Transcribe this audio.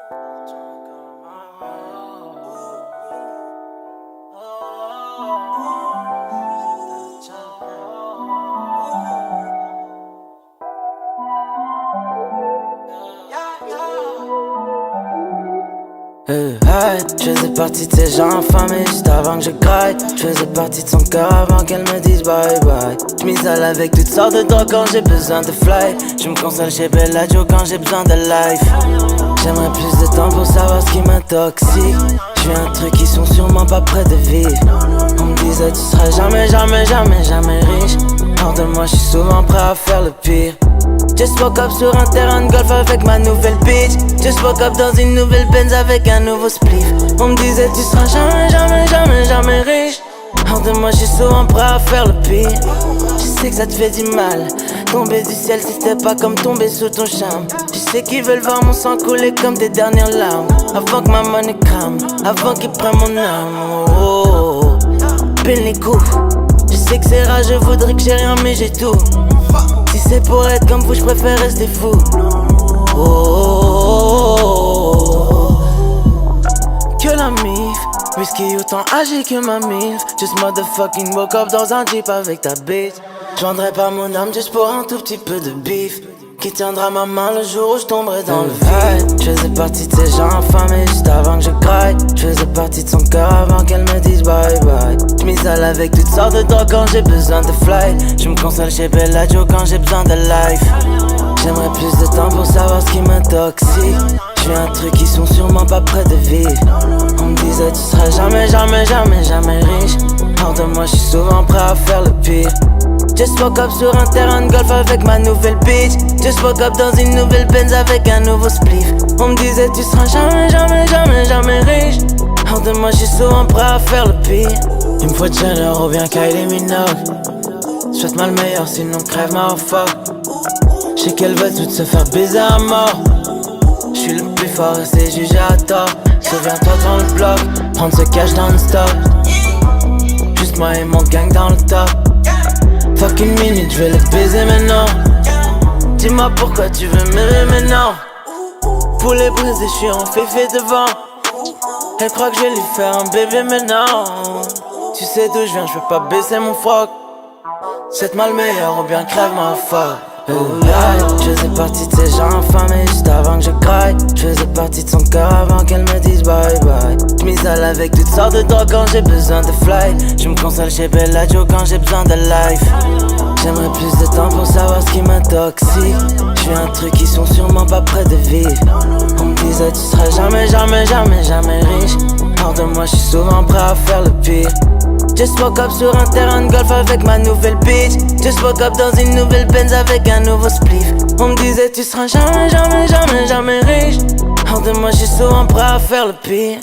Je faisais partie de ces gens affamés juste avant que je graille. Je faisais partie de son cœur avant qu'elle me dise bye bye. Je m'isole avec toutes sortes de drogues quand j'ai besoin de fly. Je me console chez Bellagio quand j'ai besoin de life. J'aimerais plus de temps pour savoir ce qui m'intoxique. Je suis un truc qui sont sûrement pas près de vivre. On me disait tu seras jamais riche. Hors de moi je suis souvent prêt à faire le pire. Just woke up sur un terrain de golf avec ma nouvelle bitch. Just woke up dans une nouvelle Benz avec un nouveau spliff. On me disait tu seras jamais riche. Hors de moi je suis souvent prêt à faire le pire. Je sais que ça te fait du mal. Tomber du ciel c'était pas comme tomber sous ton charme. Je sais qu'ils veulent voir mon sang couler comme des dernières larmes. Avant que ma monnaie crame, avant qu'ils prennent mon âme. Oh, pile les coups. Je sais que c'est rare, je voudrais que j'ai rien mais j'ai tout. Si c'est pour être comme vous, je préfère rester fou. Oh, que la mif, whisky autant âgé que ma milf. Just motherfucking woke up dans un jeep avec ta bitch. Je vendrais pas mon âme juste pour un tout petit peu de bif. Qui tiendra ma main le jour où je tomberai dans le vide. Je faisais partie de ces gens affamés juste avant que je craque. Je faisais partie de son cœur avant qu'elle me dise bye bye. Je m'isole avec toutes sortes de drogues quand j'ai besoin de fly. Je me console chez Bellagio quand j'ai besoin de life. J'aimerais plus de temps pour savoir ce qui m'intoxique. Je suis un truc qui sont sûrement pas près de vivre. On me disait tu seras jamais riche. Hors de moi je suis souvent prêt à faire le pire. Just woke up sur un terrain de golf avec ma nouvelle bitch. Just woke up dans une nouvelle Benz avec un nouveau spliff. On me disait tu seras jamais riche. Hors de moi je suis souvent prêt à faire le pire. Il me faut Jenner ou bien Kylie Minogue. Souhaite-moi le meilleur sinon crève ma fuck. J'sais qu'elle veut toutes se faire baiser à mort. J'suis le plus fort et c'est jugé à tort. Souviens-toi dans le bloc, prendre ce cash dans le stock. Juste moi et mon gang dans le top. Fuck une minute, j'vais le baiser maintenant. Dis-moi pourquoi tu veux m'aimer maintenant. Poulet brisé, j'suis en féfé devant. Elle croit que je vais lui faire un bébé maintenant. Tu sais d'où j'viens, j'peux pas baisser mon froc. Souhaite-moi le meilleur ou bien crève ma fuck. Je faisais partie de ces gens affamés juste avant que je craque. Je faisais partie de son cœur avant qu'elle me dise bye bye. Je m'isole avec toutes sortes de drogues quand j'ai besoin de fly. Je me console chez Bellagio quand j'ai besoin de life. J'aimerais plus de temps pour savoir ce qui m'intoxique. Je suis un truc qui sont sûrement pas près de vivre. On me disait tu seras jamais riche. Hors de moi je suis souvent prêt à faire le pire. Just woke up sur un terrain de golf avec ma nouvelle bitch. Just woke up dans une nouvelle Benz avec un nouveau spliff. On me disait tu seras jamais riche. Hors de moi je suis souvent prêt à faire le pire.